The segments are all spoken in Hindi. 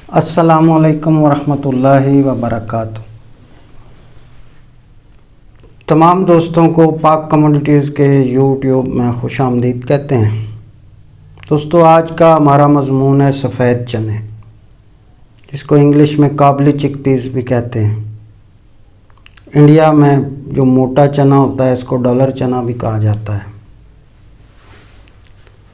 अस्सलामुअलैकुम वरहमतुल्लाहि वबरकातुहू। तमाम दोस्तों को पाक कमोडिटीज़ के यूट्यूब में खुश आमदीद कहते हैं। दोस्तों, आज का हमारा मज़मून है सफ़ेद चने, जिसको इंग्लिश में काबली चिकपीस भी कहते हैं। इंडिया में जो मोटा चना होता है इसको डॉलर चना भी कहा जाता है।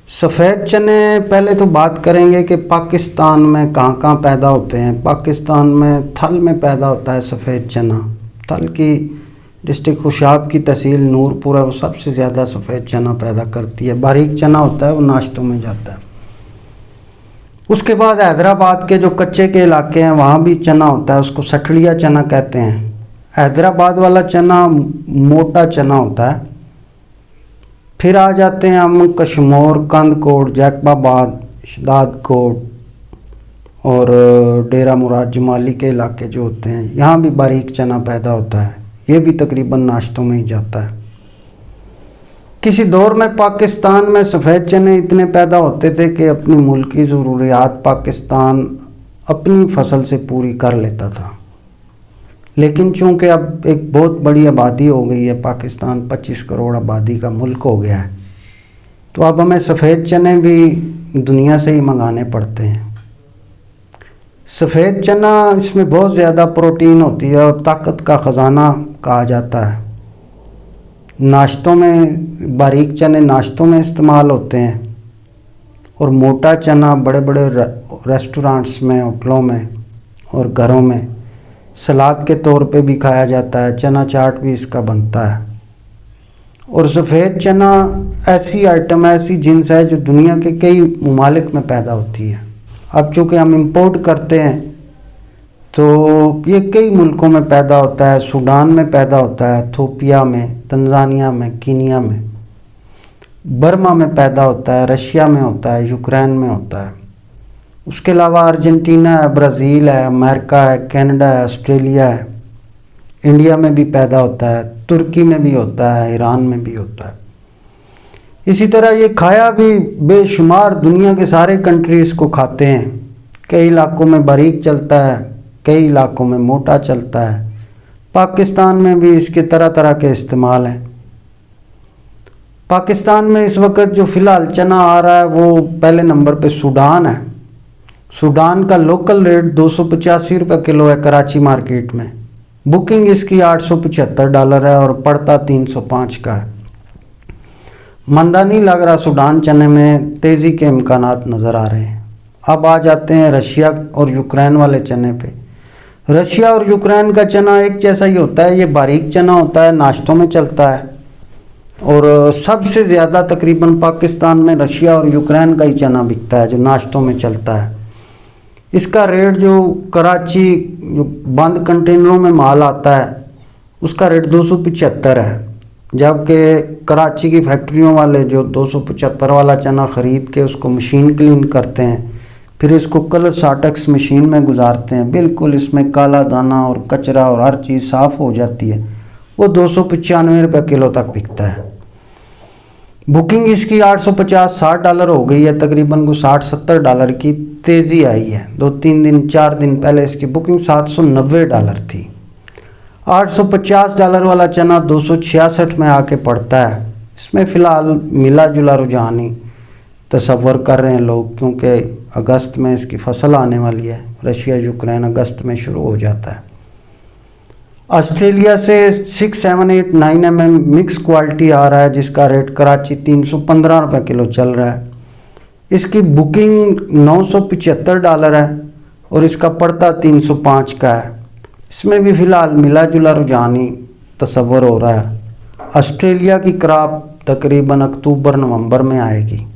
सफ़ेद चने, पहले तो बात करेंगे कि पाकिस्तान में कहाँ कहाँ पैदा होते हैं। पाकिस्तान में थल में पैदा होता है सफ़ेद चना। थल की डिस्ट्रिक्ट खुशाब की तहसील नूरपुर है, वो सबसे ज़्यादा सफ़ेद चना पैदा करती है। बारीक चना होता है, वो नाश्तों में जाता है। उसके बाद हैदराबाद के जो कच्चे के इलाके हैं वहाँ भी चना होता है, उसको सठड़िया चना कहते हैं। हैदराबाद वाला चना मोटा चना होता है। फिर आ जाते हैं हम कश्मीर, कंदकोट, जैकबाबाद, शदादकोट और डेरा मुराद जमाली के इलाके जो होते हैं, यहाँ भी बारीक चना पैदा होता है। ये भी तकरीबन नाश्तों में ही जाता है। किसी दौर में पाकिस्तान में सफ़ेद चने इतने पैदा होते थे कि अपनी मुल्की ज़रूरियात पाकिस्तान अपनी फसल से पूरी कर लेता था। लेकिन चूँकि अब एक बहुत बड़ी आबादी हो गई है, पाकिस्तान 25 करोड़ आबादी का मुल्क हो गया है, तो अब हमें सफ़ेद चने भी दुनिया से ही मंगाने पड़ते हैं। सफ़ेद चना, इसमें बहुत ज़्यादा प्रोटीन होती है और ताकत का ख़जाना कहा जाता है। नाश्तों में बारीक चने नाश्तों में इस्तेमाल होते हैं और मोटा चना बड़े बड़े रेस्टोरेंट्स में, होटलों में और घरों में सलाद के तौर पे भी खाया जाता है। चना चाट भी इसका बनता है। और सफ़ेद चना ऐसी आइटम है, ऐसी जिन्स है जो दुनिया के कई ममालिक में पैदा होती है। अब चूँकि हम इंपोर्ट करते हैं तो ये कई मुल्कों में पैदा होता है। सूडान में पैदा होता है, इथियोपिया में, तंजानिया में, कीनिया में, बर्मा में पैदा होता है, रशिया में होता है, यूक्रेन में होता है। उसके अलावा अर्जेंटीना है, ब्राज़ील है, अमेरिका है, कनाडा है, ऑस्ट्रेलिया है, इंडिया में भी पैदा होता है, तुर्की में भी होता है, ईरान में भी होता है। इसी तरह ये खाया भी बेशुमार दुनिया के सारे कंट्रीज़ को खाते हैं। कई इलाकों में बारीक चलता है, कई इलाकों में मोटा चलता है। पाकिस्तान में भी इसके तरह तरह के इस्तेमाल हैं। पाकिस्तान में इस वक्त जो फ़िलहाल चना आ रहा है वो पहले नंबर पे सूडान है। सूडान का लोकल रेट 285 रुपये किलो है कराची मार्केट में। बुकिंग इसकी $875 है और पड़ता 305 का है। मंदा नहीं लग रहा सूडान चने में, तेज़ी के इम्कानात नज़र आ रहे हैं। अब आ जाते हैं रशिया और यूक्रेन वाले चने पे। रशिया और यूक्रेन का चना एक जैसा ही होता है। ये बारीक चना होता है, नाश्तों में चलता है और सबसे ज़्यादा तकरीबन पाकिस्तान में रशिया और यूक्रेन का ही चना बिकता है जो नाश्तों में चलता है। इसका रेट जो कराची जो बंद कंटेनरों में माल आता है उसका रेट 275 है, जबकि कराची की फैक्ट्रियों वाले जो 275 वाला चना ख़रीद के उसको मशीन क्लीन करते हैं, फिर इसको कलर साटेक्स मशीन में गुजारते हैं, बिल्कुल इसमें काला दाना और कचरा और हर चीज़ साफ़ हो जाती है, वो 295 रुपये किलो तक बिकता है। बुकिंग इसकी $850-60 हो गई है, तकरीबन को $60-70 की तेज़ी आई है। 2-3 दिन 4 दिन पहले इसकी बुकिंग $790 थी। $850 वाला चना 266 में आके पड़ता है। इसमें फ़िलहाल मिला जुला रुझान ही तसव्वुर कर रहे हैं लोग, क्योंकि अगस्त में इसकी फसल आने वाली है। रशिया यूक्रेन अगस्त में शुरू हो जाता है। ऑस्ट्रेलिया से 6, 7, 8, 9 mm मिक्स क्वालिटी आ रहा है, जिसका रेट कराची 315 रुपये किलो चल रहा है। इसकी बुकिंग $975 है और इसका पड़ता 305 का है। इसमें भी फ़िलहाल मिला जुला रुझान ही तसव्वुर हो रहा है। ऑस्ट्रेलिया की क्रॉप तकरीबन अक्टूबर-नवंबर में आएगी।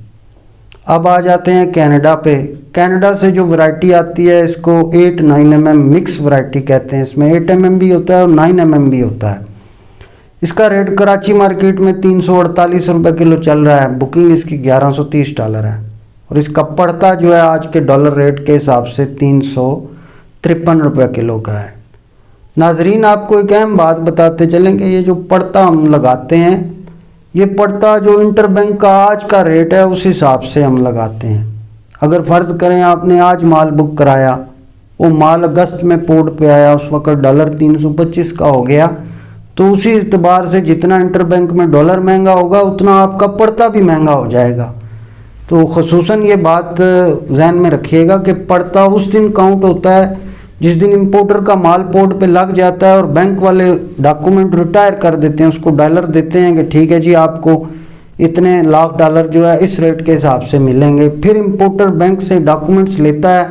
अब आ जाते हैं कनाडा पे। कनाडा से जो वैरायटी आती है इसको 8, 9 mm मिक्स वैरायटी कहते हैं। इसमें 8 mm भी होता है और 9 mm भी होता है। इसका रेट कराची मार्केट में 348 रुपये किलो चल रहा है। बुकिंग इसकी $1130 है और इसका पड़ता जो है आज के डॉलर रेट के हिसाब से 353 रुपये किलो का है। नाजरीन, आपको एक अहम बात बताते चलेंगे, ये जो पड़ता हम लगाते हैं, ये पड़ता जो इंटरबैंक का आज का रेट है उस हिसाब से हम लगाते हैं। अगर फ़र्ज़ करें आपने आज माल बुक कराया वो माल अगस्त में पोर्ट पे आया, उस वक्त डॉलर 325 का हो गया, तो उसी एतबार से जितना इंटरबैंक में डॉलर महंगा होगा उतना आपका पड़ता भी महंगा हो जाएगा। तो ख़ुसूसन ये बात जहन में रखिएगा कि पड़ता उस दिन काउंट होता है जिस दिन इंपोर्टर का माल पोर्ट पे लग जाता है और बैंक वाले डॉक्यूमेंट रिटायर कर देते हैं, उसको डॉलर देते हैं कि ठीक है जी आपको इतने लाख डॉलर जो है इस रेट के हिसाब से मिलेंगे। फिर इंपोर्टर बैंक से डॉक्यूमेंट्स लेता है,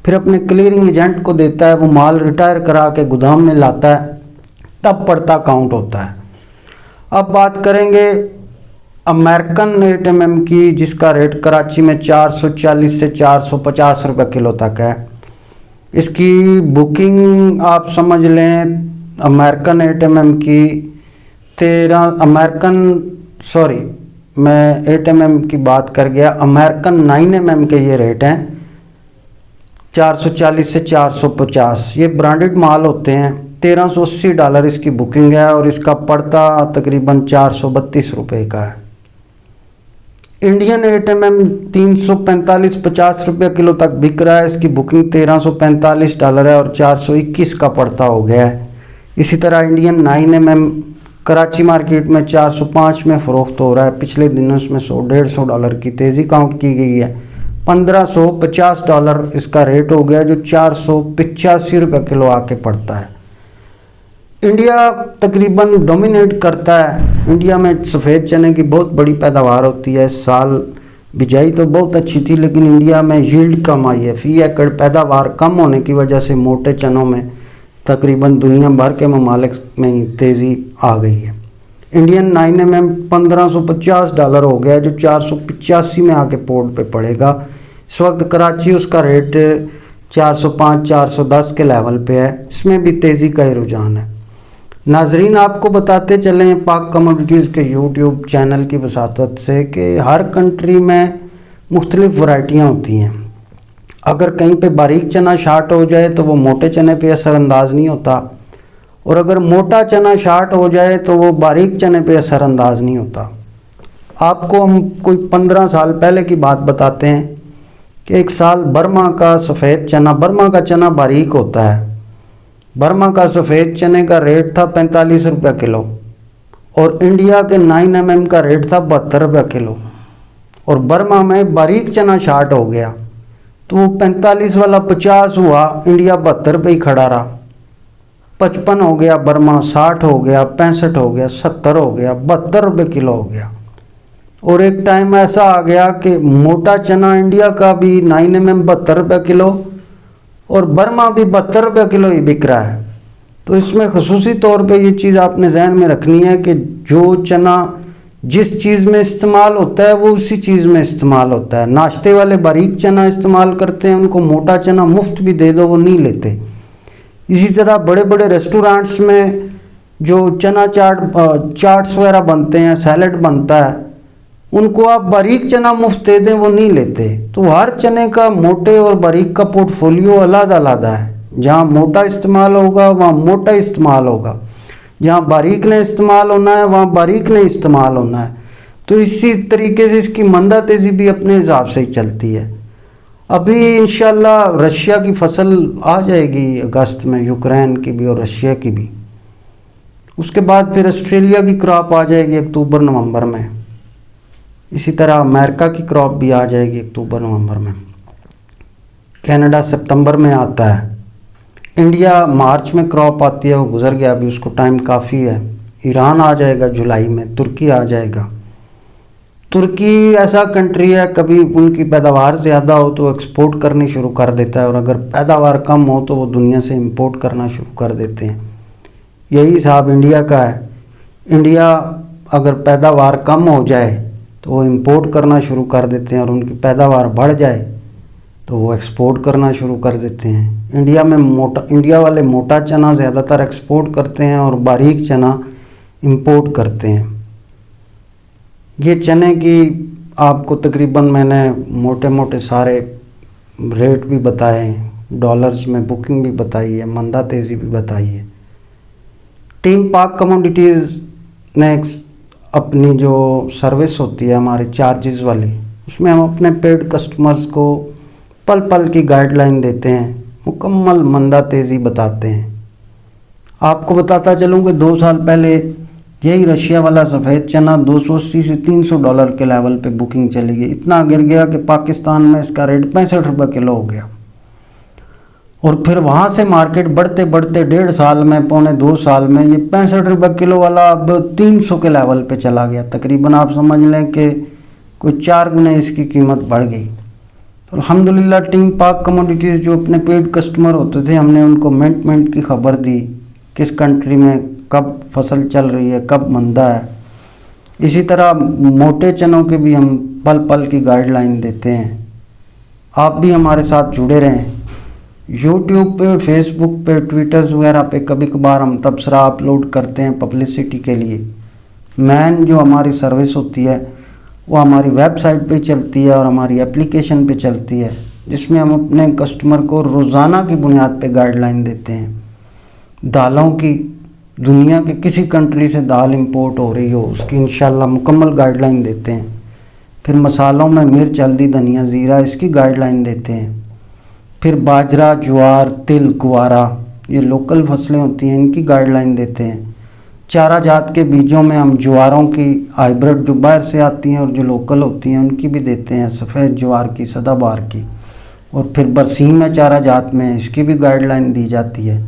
फिर अपने क्लियरिंग एजेंट को देता है, वो माल रिटायर करा के गोदाम में लाता है, तब पड़ता काउंट होता है। अब बात करेंगे अमेरिकन 8mm की, जिसका रेट कराची में 440 से 450 रुपये किलो तक है। इसकी बुकिंग आप समझ लें अमेरिकन 8mm की 8mm की बात कर गया, अमेरिकन 9mm के ये रेट हैं 440 से 450। ये ब्रांडेड माल होते हैं। $1380 इसकी बुकिंग है और इसका पड़ता तकरीबन 432 रुपये का है। इंडियन 8mm 345-50 रुपये किलो तक बिक रहा है, इसकी बुकिंग $1345 है और 421 का पड़ता हो गया है। इसी तरह इंडियन 9mm कराची मार्केट में 405 में फ़रोख्त हो रहा है। पिछले दिनों इसमें $100-150 की तेज़ी काउंट की गई है। $1550 इसका रेट हो गया जो 485 रुपये किलो आके पड़ता है। इंडिया तकरीबन डोमिनेट करता है। इंडिया में सफ़ेद चने की बहुत बड़ी पैदावार होती है। इस साल बिजाई तो बहुत अच्छी थी लेकिन इंडिया में यील्ड कम आई है। फी एकड़ पैदावार कम होने की वजह से मोटे चनों में तकरीबन दुनिया भर के ममालिक में तेज़ी आ गई है। इंडियन 9mm $1550 हो गया जो 485 में आके पोर्ट पे पड़ेगा। इस वक्त कराची उसका रेट 405-410 के लेवल पे है। इसमें भी तेज़ी का ही रुझान है। नाजरीन, आपको बताते चलें पाक कमोडिटीज़ के यूट्यूब चैनल की वसातत से कि हर कंट्री में मुख्तलिफ़ वैरायटियाँ होती हैं। अगर कहीं पे बारीक चना शार्ट हो जाए तो वो मोटे चने पे असरअंदाज नहीं होता, और अगर मोटा चना शार्ट हो जाए तो वो बारीक चने पे असरअंदाज नहीं होता। आपको हम कोई 15 साल पहले की बात बताते हैं कि एक साल बर्मा का सफ़ेद चना, बर्मा का चना बारीक होता है, बर्मा का सफ़ेद चने का रेट था 45 रुपये किलो और इंडिया के 9mm का रेट था 72 रुपये किलो। और बर्मा में बारीक चना शार्ट हो गया तो वो 45 वाला 50 हुआ, इंडिया 72 रुपये ही खड़ा रहा। 55 हो गया बर्मा, 60 हो गया, 65 हो गया, 70 हो गया, 72 रुपये किलो हो गया। और एक टाइम ऐसा आ गया कि मोटा चना इंडिया का भी 9mm 72 रुपये किलो और बर्मा भी 72 रुपये किलो ही बिक रहा है। तो इसमें ख़ुसूसी तौर पे ये चीज़ आपने जहन में रखनी है कि जो चना जिस चीज़ में इस्तेमाल होता है वो उसी चीज़ में इस्तेमाल होता है। नाश्ते वाले बारीक चना इस्तेमाल करते हैं, उनको मोटा चना मुफ्त भी दे दो वो नहीं लेते। इसी तरह बड़े बड़े रेस्टोरेंट्स में जो चना चाट्स वगैरह बनते हैं, सैलड बनता है, उनको आप बारीक चना मुफ्त दे दें वो नहीं लेते। तो हर चने का मोटे और बारीक का पोर्टफोलियो अलग-अलग है। जहाँ मोटा इस्तेमाल होगा वहाँ मोटा इस्तेमाल होगा, जहाँ बारीक ने इस्तेमाल होना है वहाँ बारीक ने इस्तेमाल होना है। तो इसी तरीके से इसकी मंदा तेज़ी भी अपने हिसाब से ही चलती है। अभी इंशाल्लाह रशिया की फसल आ जाएगी अगस्त में, यूक्रेन की भी और रशिया की भी। उसके बाद फिर ऑस्ट्रेलिया की क्रॉप आ जाएगी अक्टूबर-नवंबर में। इसी तरह अमेरिका की क्रॉप भी आ जाएगी अक्टूबर-नवंबर में। कनाडा सितंबर में आता है। इंडिया मार्च में क्रॉप आती है, वो गुजर गया, अभी उसको टाइम काफ़ी है। ईरान आ जाएगा जुलाई में, तुर्की आ जाएगा। तुर्की ऐसा कंट्री है, कभी उनकी पैदावार ज़्यादा हो तो एक्सपोर्ट करनी शुरू कर देता है और अगर पैदावार कम हो तो वो दुनिया से इंपोर्ट करना शुरू कर देते हैं। यही हिसाब इंडिया का है। इंडिया अगर पैदावार कम हो जाए तो वो इंपोर्ट करना शुरू कर देते हैं और उनकी पैदावार बढ़ जाए तो वो एक्सपोर्ट करना शुरू कर देते हैं। इंडिया वाले मोटा चना ज़्यादातर एक्सपोर्ट करते हैं और बारीक चना इंपोर्ट करते हैं। ये चने की आपको तकरीबन मैंने मोटे मोटे सारे रेट भी बताए हैं, डॉलर्स में बुकिंग भी बताई है, मंदा तेज़ी भी बताई है। टीम पाक कमोडिटीज़ ने अपनी जो सर्विस होती है हमारे चार्जेस वाली, उसमें हम अपने पेड कस्टमर्स को पल पल की गाइडलाइन देते हैं, मुकम्मल मंदा तेज़ी बताते हैं। आपको बताता चलूँ कि 2 साल पहले यही रशिया वाला सफ़ेद चना 280 से 300 डॉलर के लेवल पे बुकिंग चली गई। इतना गिर गया कि पाकिस्तान में इसका रेट 65 रुपये किलो हो गया। और फिर वहाँ से मार्केट बढ़ते बढ़ते 1.5 साल में, पौने 2 साल में, ये 65 रुपये किलो वाला अब 300 के लेवल पे चला गया। तकरीबन आप समझ लें कि कोई 4 गुने इसकी कीमत बढ़ गई। तो अल्हम्दुलिल्लाह टीम पाक कमोडिटीज़ जो अपने पेड कस्टमर होते थे, हमने उनको मिनट की खबर दी, किस कंट्री में कब फसल चल रही है, कब मंदा है। इसी तरह मोटे चनों के भी हम पल पल की गाइडलाइन देते हैं। आप भी हमारे साथ जुड़े रहें। यूट्यूब पे, फेसबुक पे, ट्विटर्स वगैरह पे कभी कभार हम तबसरा अपलोड करते हैं पब्लिसिटी के लिए। मेन जो हमारी सर्विस होती है वो हमारी वेबसाइट पे चलती है और हमारी एप्लीकेशन पे चलती है, जिसमें हम अपने कस्टमर को रोज़ाना की बुनियाद पे गाइडलाइन देते हैं। दालों की, दुनिया के किसी कंट्री से दाल इंपोर्ट हो रही हो उसकी इंशाल्लाह मुकम्मल गाइडलाइन देते हैं। फिर मसालों में मिर्च, हल्दी, धनिया, ज़ीरा, इसकी गाइडलाइन देते हैं। फिर बाजरा, ज्वार, तिल, गुवारा, ये लोकल फसलें होती हैं, इनकी गाइडलाइन देते हैं। चारा जात के बीजों में हम ज्वारों की हाइब्रिड जो बाहर से आती हैं और जो लोकल होती हैं उनकी भी देते हैं, सफ़ेद ज्वार की, सदाबहार की। और फिर बरसीम है चारा जात में, इसकी भी गाइडलाइन दी जाती है।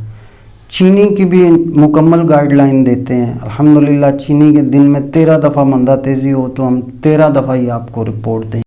चीनी की भी मुकम्मल गाइडलाइन देते हैं। अल्हम्दुलिल्लाह चीनी के दिन में 13 दफ़ा मंदा तेज़ी हो तो हम 13 दफ़ा ही आपको रिपोर्ट दें।